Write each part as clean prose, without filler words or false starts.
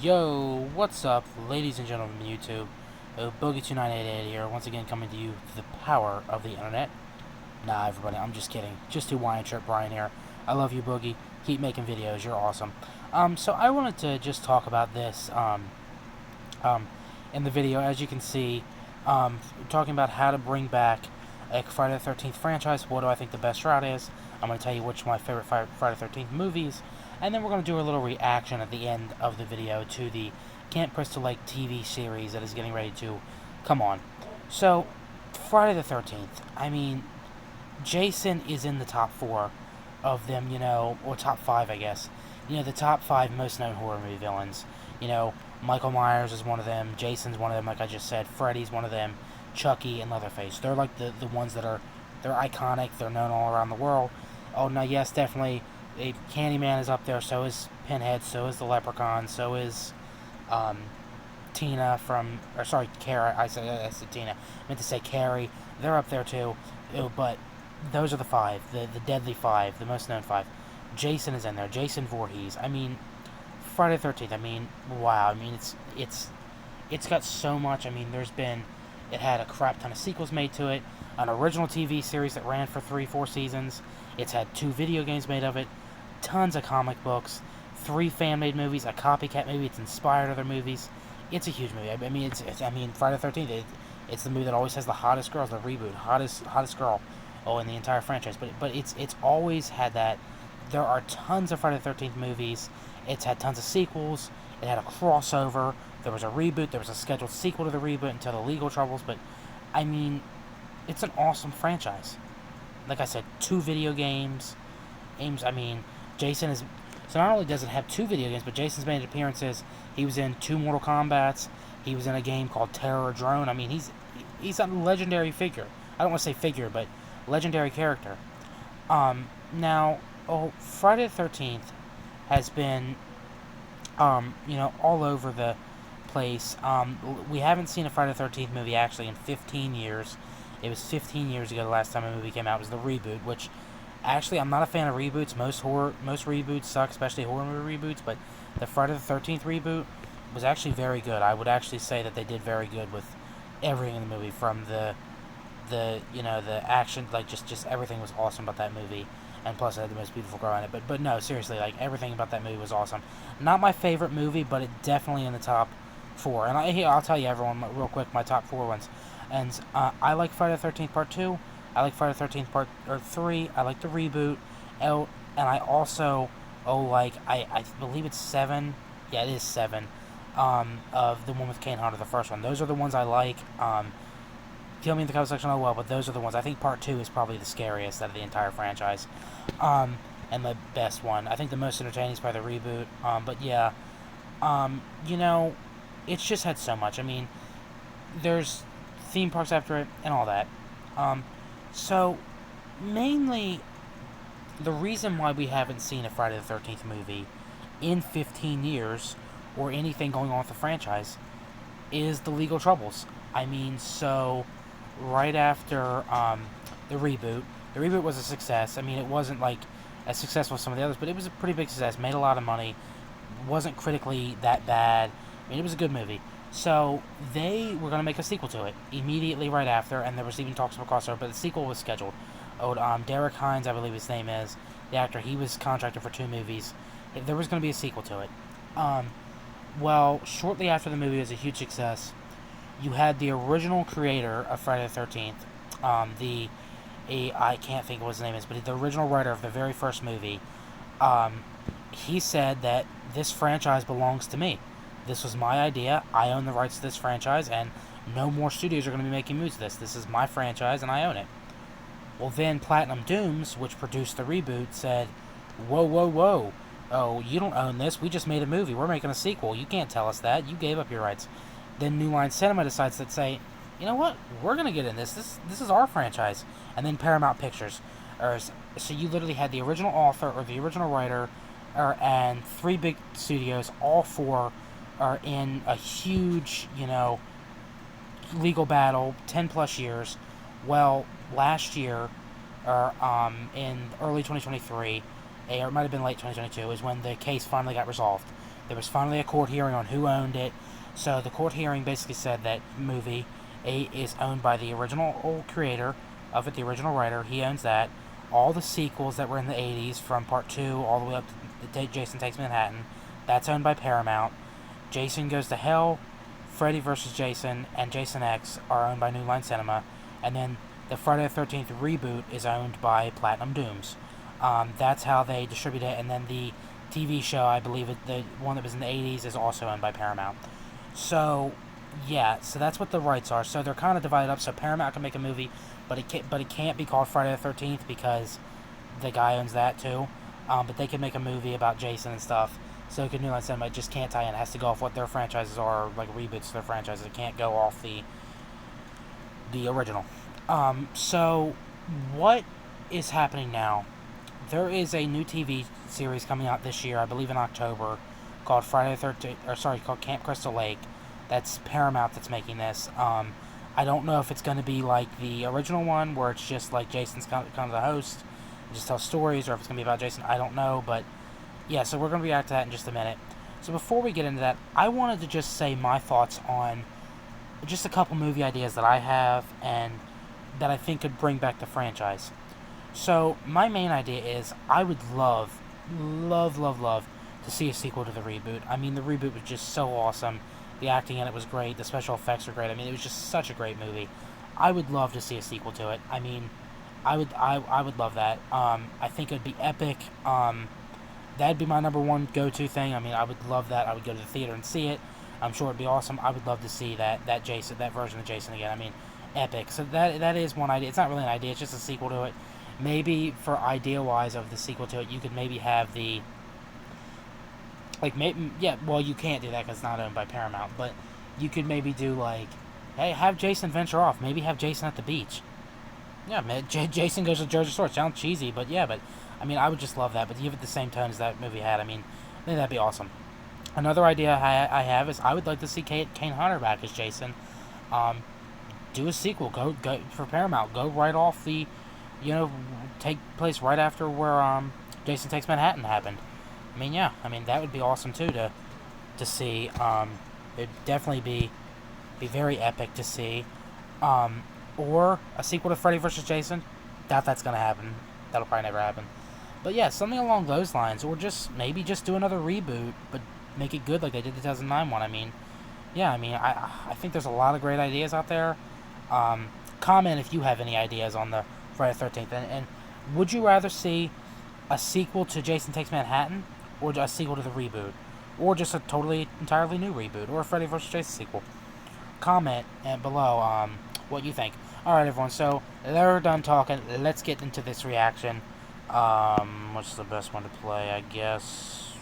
Yo, what's up, ladies and gentlemen of YouTube? Boogie2988 here, once again coming to you through the power of the internet. Nah, everybody, I'm just kidding. Just Hawaiian Trip Brian here. I love you, Boogie. Keep making videos. You're awesome. So I wanted to just talk about this, um, in the video. As you can see, talking about how to bring back a Friday the 13th franchise. What do I think the best route is? I'm going to tell you which of my favorite Friday the 13th movies. And then we're going to do a little reaction at the end of the video to the Camp Crystal Lake TV series that is getting ready to come on. So, Friday the 13th. I mean, Jason is in the top 4 of them, or top 5, I guess. The top 5 most known horror movie villains. Michael Myers is one of them, Jason's one of them, like I just said, Freddy's one of them, Chucky and Leatherface. They're like the ones they're iconic, they're known all around the world. Oh, now, yes, definitely, Candyman is up there, so is Pinhead, so is the Leprechaun, so is, Tina from, or sorry, Carrie, I said Tina, I meant to say Carrie, they're up there too, but those are the 5, the deadly 5, the most known 5. Jason is in there, Jason Voorhees, I mean, Friday the 13th, I mean, wow, I mean, it's got so much, I mean, it had a crap ton of sequels made to it, an original TV series that ran for 3-4 seasons, it's had 2 video games made of it, tons of comic books, 3 fan-made movies, a copycat movie, it's inspired other movies, it's a huge movie, I mean, Friday the 13th, it's the movie that always has the hottest girls, the reboot, hottest girl, in the entire franchise, but it's always had that. There are tons of Friday the 13th movies. It's had tons of sequels. It had a crossover. There was a reboot. There was a scheduled sequel to the reboot until the legal troubles. But, I mean, it's an awesome franchise. Like I said, 2 video games. I mean, Jason is... So not only does it have 2 video games, but Jason's made appearances. He was in 2 Mortal Kombats. He was in a game called Terror Drone. I mean, he's a legendary figure. I don't want to say figure, but legendary character. Now... Friday the 13th has been, all over the place. We haven't seen a Friday the 13th movie actually in 15 years. It was 15 years ago the last time a movie came out. It was the reboot, which, actually, I'm not a fan of reboots. Most reboots suck, especially horror movie reboots, but the Friday the 13th reboot was actually very good. I would actually say that they did very good with everything in the movie, from the action, like, just everything was awesome about that movie. And plus, it had the most beautiful girl in it. But no, seriously, like, everything about that movie was awesome. Not my favorite movie, but it definitely in the top 4. And I'll tell you, everyone, real quick, my top 4 ones. And I like Friday the 13th Part 2. I like Friday the 13th Part 3. I like the reboot. And I also, I believe it's 7. Yeah, it is 7. Of the one with Kane Hodder, the first one. Those are the ones I like. Tell me in the comment section well, but those are the ones. I think Part 2 is probably the scariest out of the entire franchise. And the best one. I think the most entertaining is probably the reboot. But yeah, it's just had so much. I mean, there's theme parks after it and all that. So, mainly, the reason why we haven't seen a Friday the 13th movie in 15 years, or anything going on with the franchise, is the legal troubles. I mean, so... right after the reboot was a success. I mean, it wasn't like as successful as some of the others, but it was a pretty big success. Made a lot of money. Wasn't critically that bad. I mean, it was a good movie. So they were going to make a sequel to it immediately right after, and there was even talks of a crossover, but the sequel was scheduled. Derek Hines, I believe his name is, the actor, he was contracted for 2 movies. There was going to be a sequel to it. Well, shortly after the movie was a huge success, you had the original creator of Friday the 13th, I can't think of what his name is, but the original writer of the very first movie, he said that this franchise belongs to me. This was my idea, I own the rights to this franchise, and no more studios are going to be making movies of this. This is my franchise, and I own it. Well, then Platinum Dooms, which produced the reboot, said, whoa, oh, you don't own this, we just made a movie, we're making a sequel, you can't tell us that, you gave up your rights. Then New Line Cinema decides to say, you know what, we're going to get in this. This is our franchise. And then Paramount Pictures. So you literally had the original author or the original writer and 3 big studios, all 4 are in a huge, legal battle, 10 plus years. Well, last year, in early 2023, or it might have been late 2022, is when the case finally got resolved. There was finally a court hearing on who owned it. So the court hearing basically said that movie is owned by the original creator of it, the original writer. He owns that. All the sequels that were in the 80s, from Part 2 all the way up to Jason Takes Manhattan, that's owned by Paramount. Jason Goes to Hell, Freddy vs. Jason, and Jason X are owned by New Line Cinema. And then the Friday the 13th reboot is owned by Platinum Dooms. That's how they distribute it. And then the TV show, I believe the one that was in the 80s, is also owned by Paramount. So, yeah, so that's what the rights are. So they're kind of divided up. So Paramount can make a movie, but it can't be called Friday the 13th because the guy owns that too. But they can make a movie about Jason and stuff. So New Line Cinema just can't tie in. It has to go off what their franchises are, like reboots to their franchises. It can't go off the original. So what is happening now? There is a new TV series coming out this year, I believe in October, called called Camp Crystal Lake. That's Paramount that's making this. I don't know if it's going to be like the original one, where it's just like Jason's kind of the host, and just tells stories, or if it's going to be about Jason, I don't know. But yeah, so we're going to react to that in just a minute. So before we get into that, I wanted to just say my thoughts on just a couple movie ideas that I have and that I think could bring back the franchise. So my main idea is I would love to see a sequel to the reboot. I mean, the reboot was just so awesome. The acting in it was great. The special effects were great. I mean, it was just such a great movie. I would love to see a sequel to it. I mean, I would love that. I think it would be epic. That'd be my number one go-to thing. I mean, I would love that. I would go to the theater and see it. I'm sure it'd be awesome. I would love to see that version of Jason again. I mean, epic. So that is one idea. It's not really an idea. It's just a sequel to it. Maybe for idea-wise of the sequel to it, you could maybe have the well, you can't do that because it's not owned by Paramount. But you could maybe do like, hey, have Jason venture off. Maybe have Jason at the beach. Yeah, man, Jason Goes to Jersey Shore. Sounds cheesy, but yeah, but I mean, I would just love that. But give it the same tone as that movie had. I mean, I think that'd be awesome. Another idea I have is I would like to see Kane Hodder back as Jason. Do a sequel. Go for Paramount. Go right off the, take place right after where Jason Takes Manhattan happened. I mean, yeah. I mean, that would be awesome too to see. It'd definitely be very epic to see. Or a sequel to Freddy vs. Jason. Doubt that's gonna happen. That'll probably never happen. But yeah, something along those lines, or maybe just do another reboot, but make it good like they did the 2009 one. I mean, yeah, I think there's a lot of great ideas out there. Comment if you have any ideas on the Friday the 13th, and would you rather see a sequel to Jason Takes Manhattan, or a sequel to the reboot, or just a entirely new reboot, or a Freddy vs. Jason sequel? Comment below what you think. Alright, everyone, so they're done talking. Let's get into this reaction. What's the best one to play, I guess?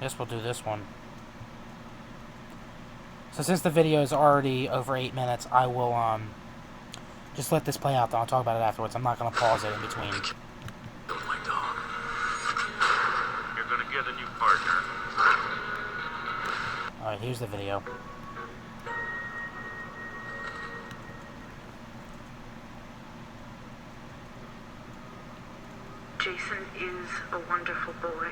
Guess we'll do this one. So since the video is already over 8 minutes, I will, just let this play out, then I'll talk about it afterwards. I'm not gonna pause it in between. My dog. You're gonna get a new partner. Alright, here's the video. Jason is a wonderful boy.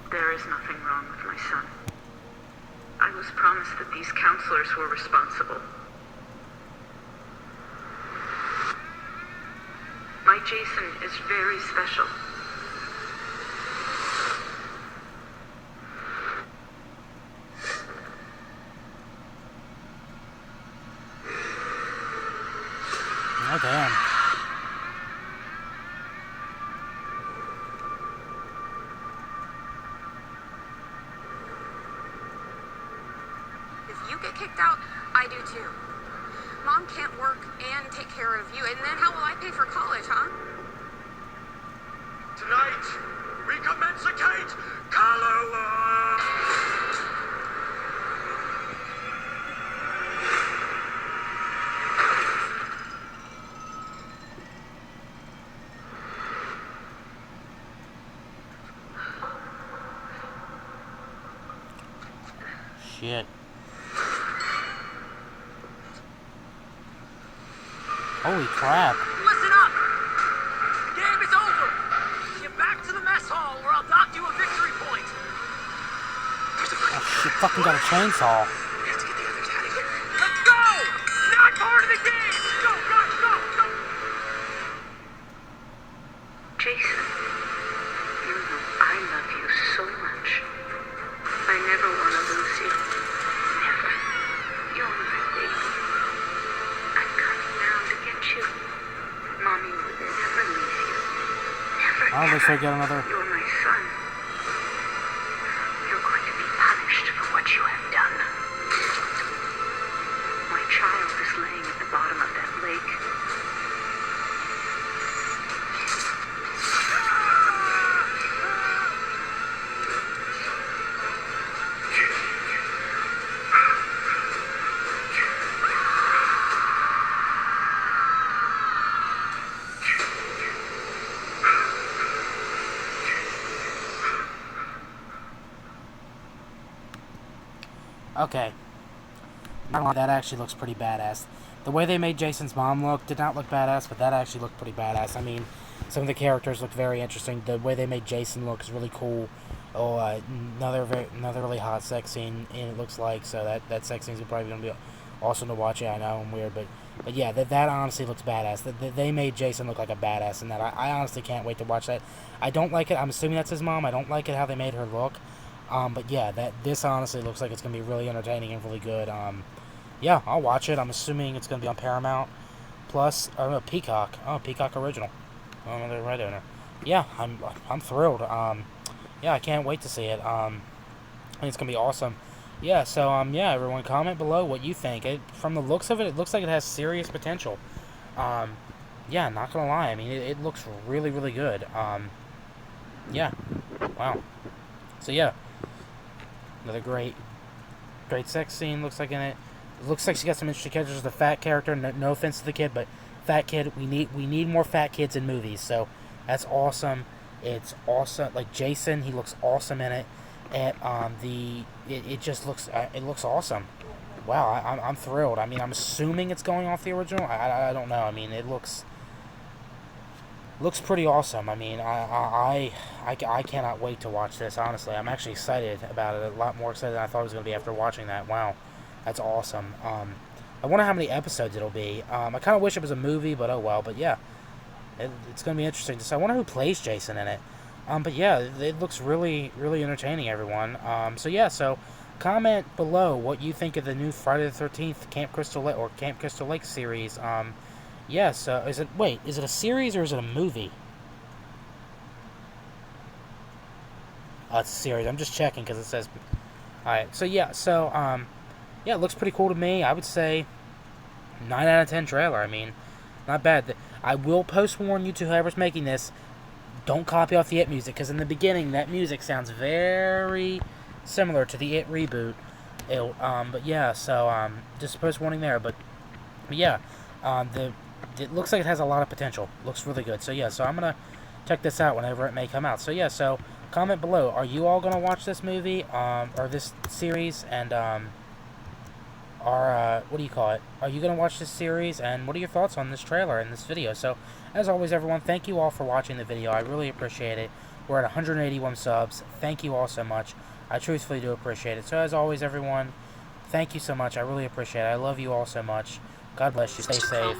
There is nothing wrong with my son. I was promised that these counselors were responsible. My Jason is very special. Oh, damn. If you get kicked out, I do too. Mom can't work and take care of you, and then how will I pay for college, huh? Tonight, we commencicate Kaloa! Shit. Holy crap. Listen up! The game is over! Get back to the mess hall or I'll dock you a victory point! Oh, she fucking got a chainsaw. We have to get the others out of here. Let's go! Not part of the game! Go, go, go, go! Jason, you know I love you so much. I never want to lose you. Never. You're my baby. I'm coming down to get you. Mommy would never leave you. Never. Oh, looks like I got another. You're my son. You're going to be punished for what you have done. My child is laying at the bottom of that lake. Okay. Not gonna lie, that actually looks pretty badass. The way they made Jason's mom look did not look badass, but that actually looked pretty badass. I mean, some of the characters look very interesting. The way they made Jason look is really cool. Oh, another really hot sex scene, and it looks like, so that sex scene is probably gonna be awesome to watch. Yeah, I know I'm weird, but yeah, that honestly looks badass. They made Jason look like a badass in that. I honestly can't wait to watch that. I don't like it. I'm assuming that's his mom. I don't like it how they made her look. But yeah, this honestly looks like it's gonna be really entertaining and really good. Yeah, I'll watch it. I'm assuming it's gonna be on Paramount Plus or no, Peacock. Oh, Peacock Original. Oh, another right owner. Yeah, I'm thrilled. Yeah, I can't wait to see it. I think it's gonna be awesome. Yeah, so yeah, everyone, comment below what you think. From the looks of it, it looks like it has serious potential. Yeah, not gonna lie. I mean, it looks really, really good. Yeah, wow. So yeah. Another great sex scene looks like in it. It looks like she got some interesting characters. The fat character, no offense to the kid, but fat kid. We need more fat kids in movies. So that's awesome. It's awesome. Like Jason, he looks awesome in it. And it just looks it looks awesome. Wow, I'm thrilled. I mean, I'm assuming it's going off the original. I don't know. I mean, it looks pretty awesome. I mean, I cannot wait to watch this, honestly. I'm actually excited about it, a lot more excited than I thought it was going to be after watching that. Wow, that's awesome. I wonder how many episodes it'll be. I kind of wish it was a movie, but oh well. But yeah, it's going to be interesting to see. I wonder who plays Jason in it. But yeah, it looks really, really entertaining, everyone. So yeah, so comment below what you think of the new Friday the 13th Camp Crystal Lake series. Yes, is it a series or is it a movie? Oh, it's a series. I'm just checking because it says... Alright, so yeah, yeah, it looks pretty cool to me. I would say 9 out of 10 trailer. I mean, not bad. I will post-warn you to whoever's making this, don't copy off the It music, because in the beginning, that music sounds very similar to the It reboot. But yeah, so, just post-warning there, but yeah, it looks like it has a lot of potential. Looks really good. So yeah, so I'm gonna check this out whenever it may come out. So yeah, so comment below. Are you all gonna watch this movie, or this series? And what do you call it? Are you gonna watch this series? And what are your thoughts on this trailer and this video? So as always, everyone, thank you all for watching the video. I really appreciate it. We're at 181 subs. Thank you all so much. I truthfully do appreciate it. So as always, everyone, thank you so much. I really appreciate it. I love you all so much. God bless you. Stay safe.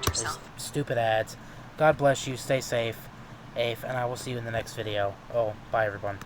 Those stupid ads. God bless you. Stay safe. And I will see you in the next video. Oh, bye, everyone.